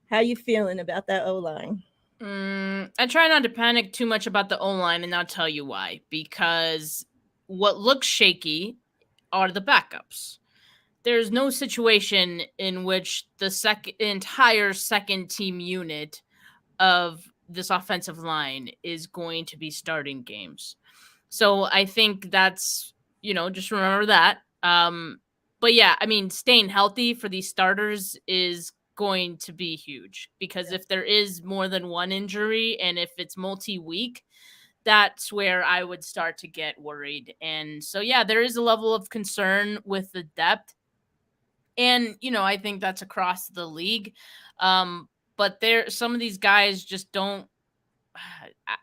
How you feeling about that O-line? I try not to panic too much about the O-line, and I'll tell you why. Because what looks shaky are the backups. There's no situation in which the entire second team unit of this offensive line is going to be starting games. So I think that's, just remember that. But yeah, I mean, staying healthy for these starters is going to be huge, because if there is more than one injury, and if it's multi-week, that's where I would start to get worried. And so, yeah, there is a level of concern with the depth. And, I think that's across the league. But some of these guys just don't,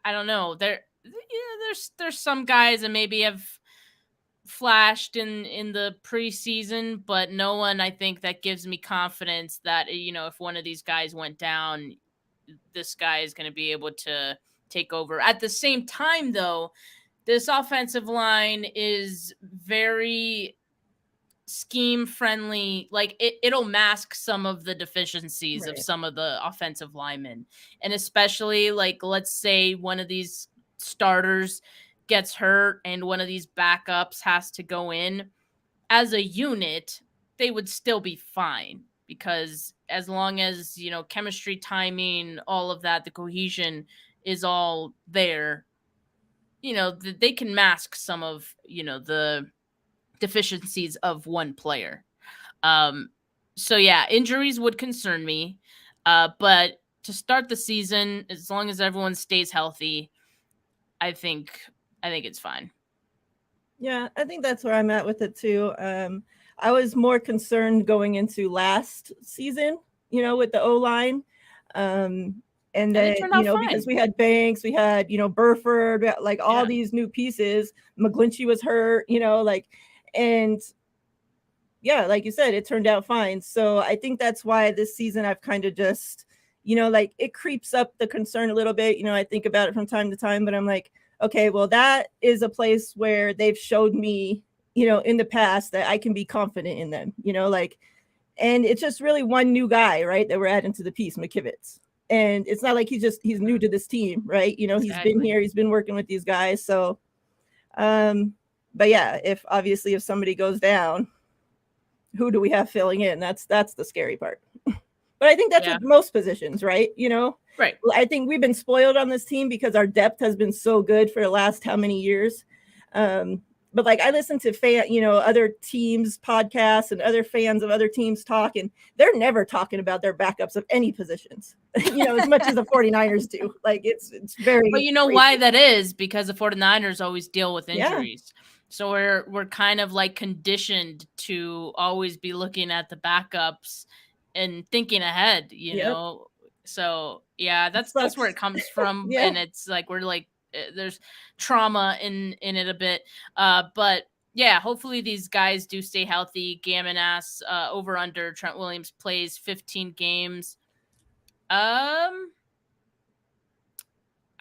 I don't know. There's some guys that maybe have flashed in the preseason, but no one, I think, that gives me confidence that, if one of these guys went down, this guy is going to be able to take over. At the same time, though, this offensive line is very scheme friendly. Like, it'll mask some of the deficiencies of some of the offensive linemen. And especially, like, let's say one of these starters gets hurt and one of these backups has to go in. As a unit, they would still be fine, because as long as, chemistry, timing, all of that, the cohesion is all there, they can mask some of, the deficiencies of one player. So yeah, injuries would concern me. But to start the season, as long as everyone stays healthy, I think it's fine. Yeah, I think that's where I'm at with it too. I was more concerned going into last season, with the O-line. And then, because we had Banks, we had, Burford, like all these new pieces. McGlinchey was hurt, and yeah, like you said, it turned out fine. So I think that's why this season I've kind of just, it creeps up the concern a little bit. I think about it from time to time, but I'm like, okay, well, that is a place where they've showed me, in the past that I can be confident in them, and it's just really one new guy, right, that we're adding to the piece, McKivitz. And it's not like he's new to this team, right? Exactly. He's been here, he's been working with these guys. So, but yeah, if somebody goes down, who do we have filling in? That's the scary part. But I think that's with most positions, right? Right. I think we've been spoiled on this team because our depth has been so good for the last how many years. But like I listen to other teams' podcasts and other fans of other teams talk, and they're never talking about their backups of any positions, as much as the 49ers do. Like it's very. But why that is? Because the 49ers always deal with injuries. Yeah. So we're kind of like conditioned to always be looking at the backups and thinking ahead, know. So yeah, that's where it comes from. Yeah. And it's like we're like there's trauma in it a bit. But yeah, hopefully these guys do stay healthy. Gammon asks over under Trent Williams plays 15 games.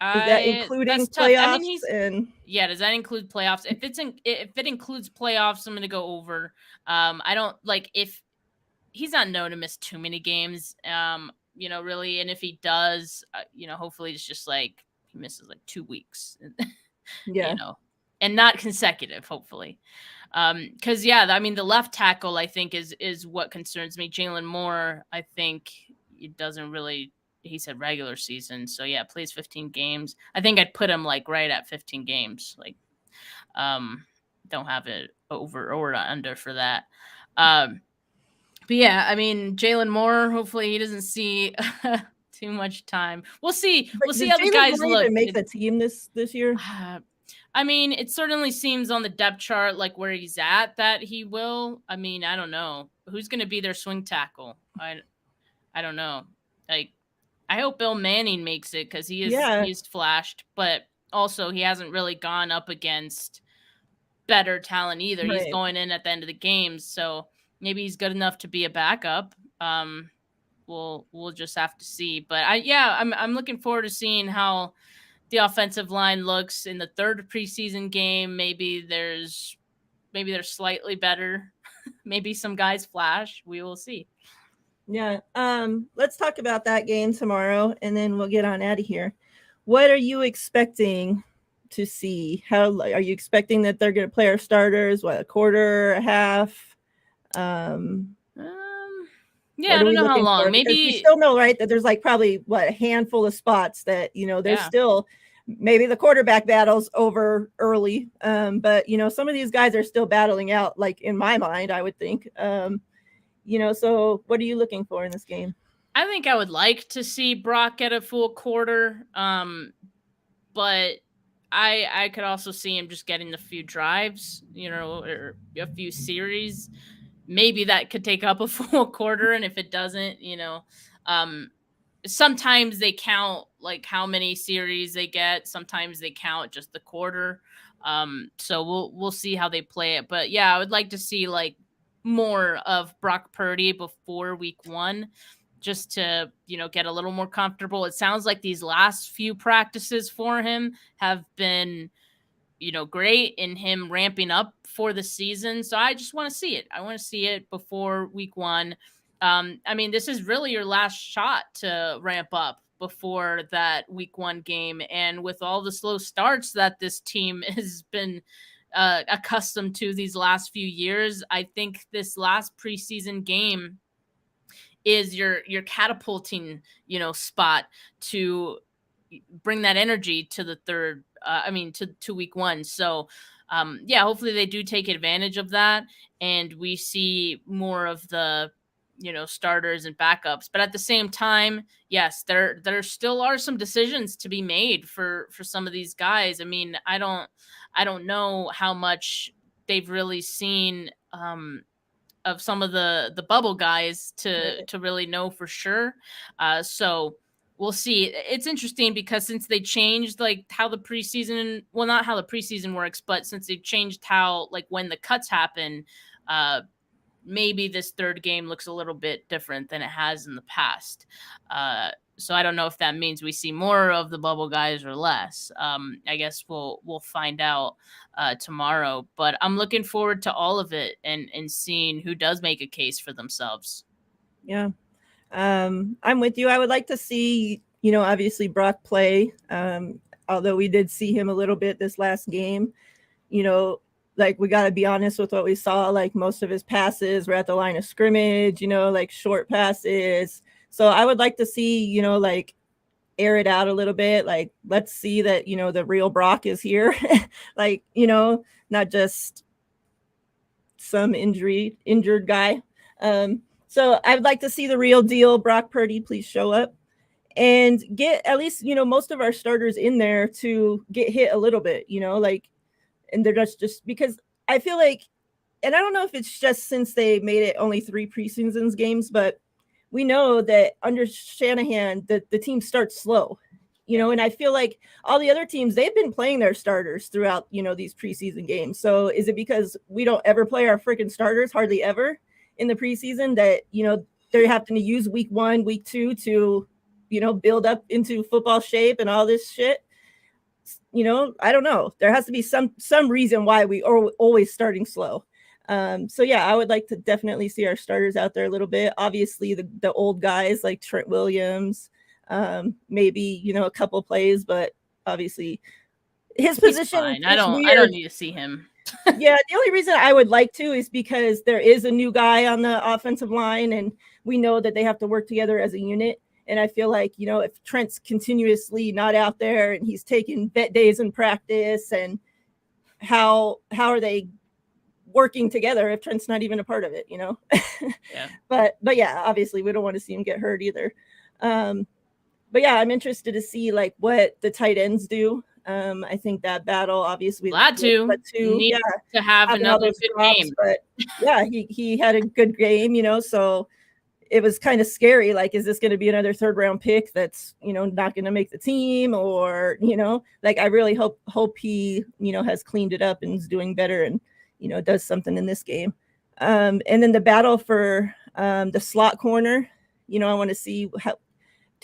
Is that including playoffs? I mean, does that include playoffs? If it includes playoffs, I'm going to go over. I don't like if he's not known to miss too many games, really. And if he does, hopefully it's just like he misses like 2 weeks, and not consecutive, hopefully. Because the left tackle I think is what concerns me. Jalen Moore, I think it doesn't really. He said regular season. So yeah, plays 15 games. I think I'd put him like right at 15 games. Like, don't have it over or under for that. But yeah, I mean, Jalen Moore, hopefully he doesn't see too much time. We'll see. We'll see how the guys look. Make the team this year? I mean, it certainly seems on the depth chart, like where he's at, that he will. I mean, I don't know. Who's going to be their swing tackle? I don't know. Like, I hope Bill Manning makes it because he's flashed, but also he hasn't really gone up against better talent either. Right. He's going in at the end of the games, so maybe he's good enough to be a backup. We'll just have to see. But I'm looking forward to seeing how the offensive line looks in the third preseason game. Maybe they're slightly better. Maybe some guys flash. We will see. Yeah. Let's talk about that game tomorrow, and then we'll get on out of here. What are you expecting to see? How are you expecting that they're going to play our starters? What, a quarter, a half? I don't know how long. Maybe we still know, right, that there's like probably a handful of spots that there's still maybe the quarterback battle's over early. But some of these guys are still battling out. Like in my mind, I would think. So what are you looking for in this game? I think I would like to see Brock get a full quarter. But I could also see him just getting a few drives, or a few series. Maybe that could take up a full quarter. And if it doesn't, sometimes they count like how many series they get. Sometimes they count just the quarter. So we'll see how they play it. But yeah, I would like to see like more of Brock Purdy before week 1, just to, get a little more comfortable. It sounds like these last few practices for him have been, great in him ramping up for the season. So I just want to see it. I want to see it before week 1. I mean, this is really your last shot to ramp up before that week 1 game. And with all the slow starts that this team has been accustomed to these last few years. I think this last preseason game is your catapulting, spot to bring that energy to the third. To week one. So, hopefully they do take advantage of that, and we see more of the starters and backups. But at the same time, yes, there still are some decisions to be made for some of these guys. I mean, I don't know how much they've really seen of some of the bubble guys to really know for sure. So we'll see. It's interesting because since they changed like how the preseason, well, not how the preseason works, but since they've changed how like when the cuts happen, maybe this third game looks a little bit different than it has in the past. So I don't know if that means we see more of the bubble guys or less. I guess we'll find out tomorrow. But I'm looking forward to all of it and seeing who does make a case for themselves. Yeah. I'm with you. I would like to see, obviously Brock play. Although we did see him a little bit this last game, like we got to be honest with what we saw. Like most of his passes were at the line of scrimmage, like short passes. So I would like to see, like air it out a little bit. Like, let's see that, the real Brock is here. Like, not just some injured guy. So I would like to see the real deal. Brock Purdy, please show up and get at least, most of our starters in there to get hit a little bit, and they're just because I feel like, and I don't know if it's just since they made it only 3 preseasons games, but we know that under Shanahan, the team starts slow, and I feel like all the other teams, they've been playing their starters throughout, these preseason games. So is it because we don't ever play our freaking starters, hardly ever in the preseason, that, they're having to use week 1, week 2 to, build up into football shape and all this shit? I don't know. There has to be some reason why we are always starting slow. So yeah, I would like to definitely see our starters out there a little bit. Obviously the old guys like Trent Williams, maybe, a couple plays, but obviously his position. Fine. I don't need to see him. Yeah. The only reason I would like to is because there is a new guy on the offensive line and we know that they have to work together as a unit. And I feel like, if Trent's continuously not out there and he's taking vet days in practice, and how are they working together if Trent's not even a part of it, Yeah. But yeah, obviously we don't want to see him get hurt either. But yeah, I'm interested to see like what the tight ends do. I think that battle, obviously, glad to need to have another good game. But yeah, he had a good game, so it was kind of scary. Like, is this going to be another 3rd round pick that's, not going to make the team, or, like I really hope he, has cleaned it up and is doing better and, does something in this game. And then the battle for the slot corner, I want to see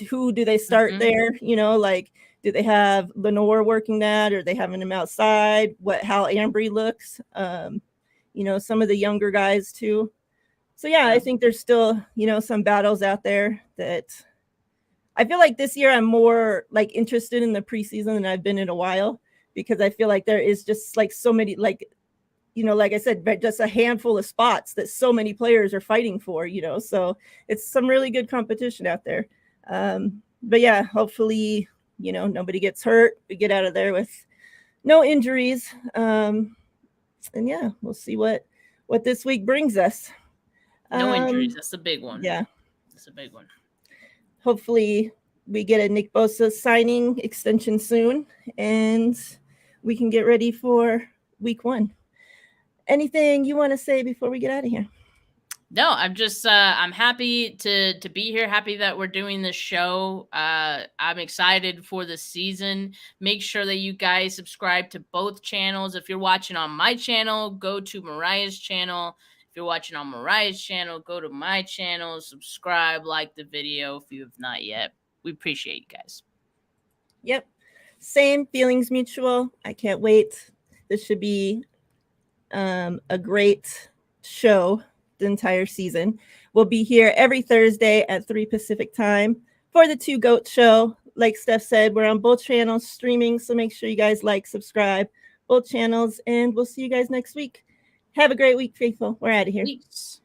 who do they start there, like, do they have Lenore working that, or are they having him outside? How Ambry looks, some of the younger guys too. So yeah, I think there's still, some battles out there that I feel like this year I'm more like interested in the preseason than I've been in a while, because I feel like there is just like so many, like, like I said, just a handful of spots that so many players are fighting for, so it's some really good competition out there. But yeah, hopefully, nobody gets hurt. We get out of there with no injuries. And yeah, we'll see what this week brings us. No injuries. That's a big one. Yeah. That's a big one. Hopefully we get a Nick Bosa signing extension soon and we can get ready for week 1. Anything you want to say before we get out of here? No, I'm just I'm happy to be here. Happy that we're doing this show. I'm excited for the season. Make sure that you guys subscribe to both channels. If you're watching on my channel, go to Miriah's channel. If you're watching on Miriah's channel, go to my channel, subscribe, like the video if you have not yet. We appreciate you guys. Yep. Same, feelings mutual. I can't wait. This should be a great show the entire season. We'll be here every Thursday at 3 Pacific time for the 2 Goat Show. Like Steph said, we're on both channels streaming, so make sure you guys like, subscribe, both channels, and we'll see you guys next week. Have a great week, Faithful. We're out of here. Peace.